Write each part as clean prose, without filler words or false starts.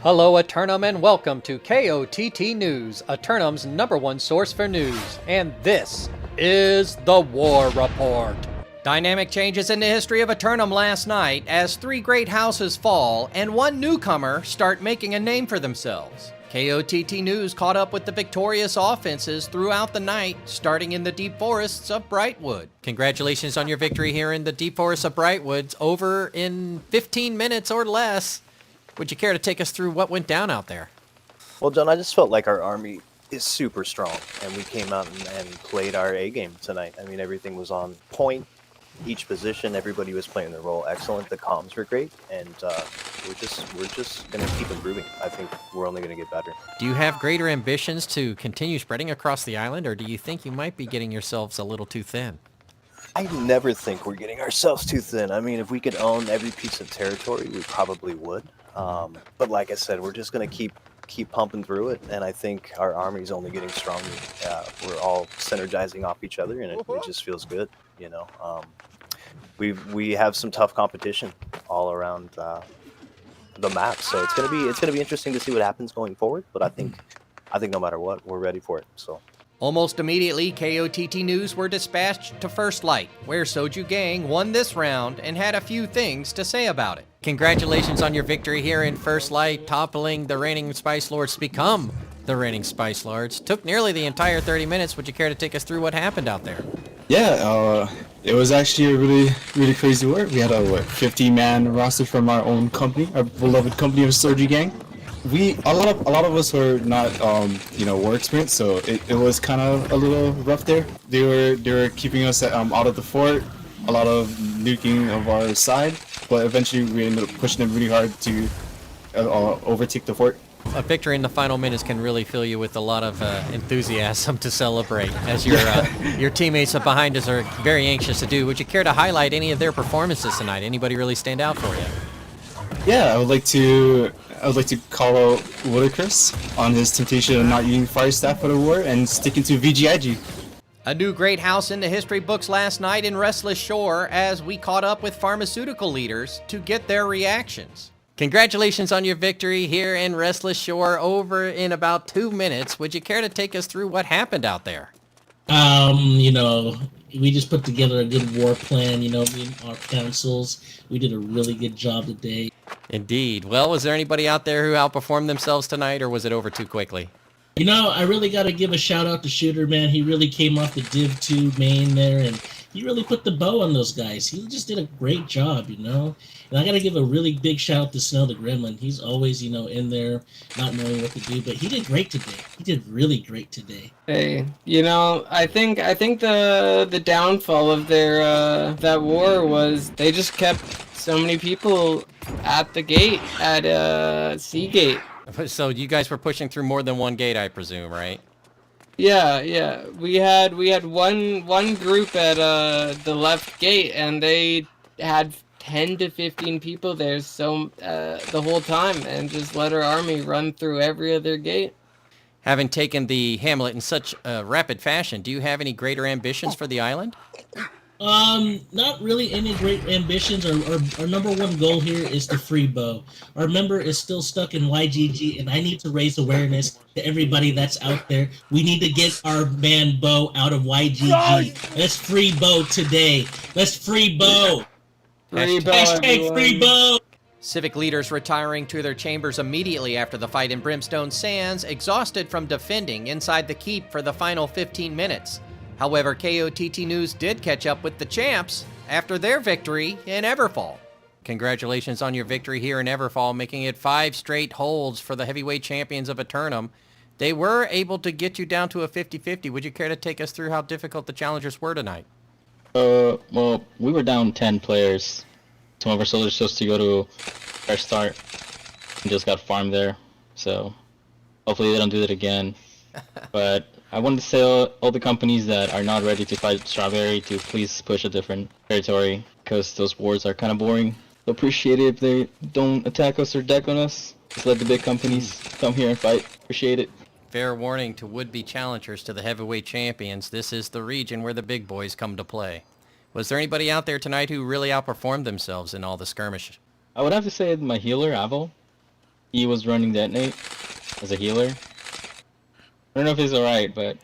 Hello, Eternum, and welcome to KOTT News, Eternum's #1 source for news. And this is the War Report. Dynamic changes in the history of Eternum last night as 3 great houses fall and 1 newcomer start making a name for themselves. KOTT News caught up with the victorious offenses throughout the night, starting in the deep forests of Brightwood. Congratulations on your victory here in the deep forests of Brightwood, over in 15 minutes or less. Would you care to take us through what went down out there? Well, John, I just felt like our army is super strong, and we came out and played our A game tonight. I mean, everything was on point, each position, everybody was playing their role excellent. The comms were great, and we're just going to keep improving. I think we're only going to get better. Do you have greater ambitions to continue spreading across the island, or do you think you might be getting yourselves a little too thin? I never think we're getting ourselves too thin. I mean, if we could own every piece of territory, we probably would. But like I said, we're just going to keep pumping through it, and I think our army's only getting stronger. We're all synergizing off each other, and it just feels good, you know. We have some tough competition all around the map, so it's gonna be interesting to see what happens going forward. But I think no matter what, we're ready for it. So. Almost immediately, KOTT News were dispatched to First Light, where Soju Gang won this round and had a few things to say about it. Congratulations on your victory here in First Light, toppling the reigning Spice Lords to become the reigning Spice Lords. Took nearly the entire 30 minutes. Would you care to take us through what happened out there? Yeah, it was actually a really crazy war. We had a 50-man roster from our own company, our beloved company of Soju Gang. A lot of us were not war experienced, so it was kind of a little rough there. They were keeping us out of the fort, a lot of nuking of our side, but eventually we ended up pushing them really hard to overtake the fort. A victory in the final minutes can really fill you with a lot of enthusiasm to celebrate, as your teammates up behind us are very anxious to do. Would you care to highlight any of their performances tonight? Anybody really stand out for you? Yeah, I would like to call out Ludacris on his temptation of not using fire staff for the war and sticking to VGIG. A new great house in the history books last night in Restless Shore as we caught up with pharmaceutical leaders to get their reactions. Congratulations on your victory here in Restless Shore, over in about 2 minutes. Would you care to take us through what happened out there? We just put together a good war plan, me and our councils. We did a really good job today. Indeed. Well, was there anybody out there who outperformed themselves tonight, or was it over too quickly? I really got to give a shout out to Shooter, man. He really came off the Div 2 main there, and he really put the bow on those guys. He just did a great job, And I got to give a really big shout out to Snow the Gremlin. He's always, in there, not knowing what to do, but he did great today. He did really great today. Hey, I think the downfall of their that war was they just kept so many people at the gate at C gate. So you guys were pushing through more than one gate, I presume, right? Yeah. We had one group at the left gate, and they had 10 to 15 people there, so the whole time, and just let our army run through every other gate. Having taken the hamlet in such rapid fashion, do you have any greater ambitions for the island? Not really any great ambitions. Our number 1 goal here is to free Bo. Our member is still stuck in YGG, and I need to raise awareness to everybody that's out there. We need to get our man Bo out of YGG. Let's free Bo today. Let's free Bo. Free Bo, Hashtag free Bo. Civic leaders retiring to their chambers immediately after the fight in Brimstone Sands, exhausted from defending inside the keep for the final 15 minutes. However, KOTT News did catch up with the champs after their victory in Everfall. Congratulations on your victory here in Everfall, making it 5 straight holds for the heavyweight champions of Eternum. They were able to get you down to a 50-50. Would you care to take us through how difficult the challengers were tonight? Well, we were down 10 players. Some of our soldiers chose to go to our start and just got farmed there. So hopefully they don't do that again. But I wanted to say all the companies that are not ready to fight Strawberry to please push a different territory, because those wars are kind of boring. So appreciate it if they don't attack us or deck on us. Just let the big companies come here and fight. Appreciate it. Fair warning to would-be challengers to the heavyweight champions. This is the region where the big boys come to play. Was there anybody out there tonight who really outperformed themselves in all the skirmish? I would have to say my healer, Avo. he was running Detonate as a healer. I don't know if he's alright, but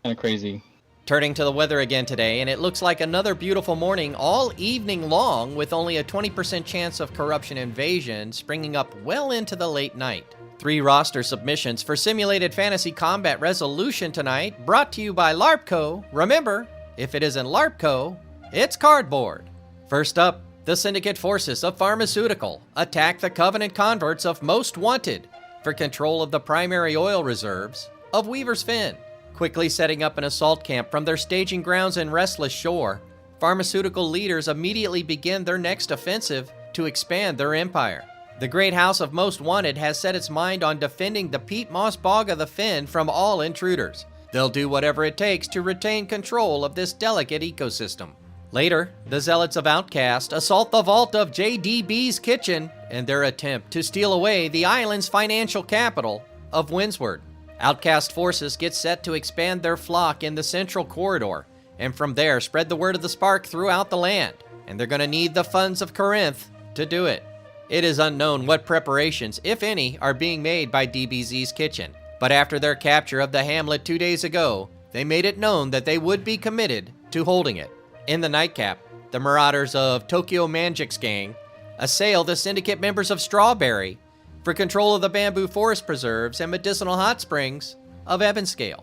kind of crazy. Turning to the weather again today, and it looks like another beautiful morning all evening long with only a 20% chance of corruption invasion springing up well into the late night. 3 roster submissions for Simulated Fantasy Combat Resolution tonight, brought to you by LARPco. Remember, if it isn't LARPco, it's cardboard. First up, the Syndicate Forces of Pharmaceutical attack the Covenant converts of Most Wanted for control of the primary oil reserves of Weaver's Fin. Quickly setting up an assault camp from their staging grounds in Restless Shore, pharmaceutical leaders immediately begin their next offensive to expand their empire. The Great House of Most Wanted has set its mind on defending the peat moss bog of the Fin from all intruders. They'll do whatever it takes to retain control of this delicate ecosystem. Later, the Zealots of Outcast assault the vault of JDB's kitchen in their attempt to steal away the island's financial capital of Windsward. Outcast forces get set to expand their flock in the central corridor, and from there spread the word of the spark throughout the land, and they're going to need the funds of Corinth to do it. It is unknown what preparations, if any, are being made by DBZ's kitchen, but after their capture of the hamlet 2 days ago, they made it known that they would be committed to holding it. In the Nightcap, the marauders of Tokyo Manjik's gang assail the syndicate members of Strawberry for control of the bamboo forest preserves and medicinal hot springs of Evanscale.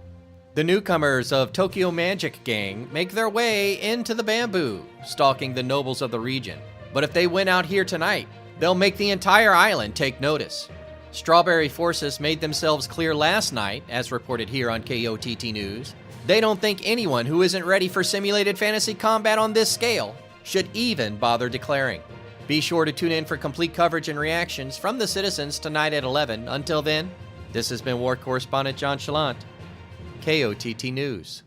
The newcomers of Tokyo Manjik gang make their way into the bamboo, stalking the nobles of the region. But if they win out here tonight, they'll make the entire island take notice. Strawberry forces made themselves clear last night, as reported here on KOTT News. They don't think anyone who isn't ready for simulated fantasy combat on this scale should even bother declaring. Be sure to tune in for complete coverage and reactions from the citizens tonight at 11. Until then, this has been War Correspondent JChalant, KOTT News.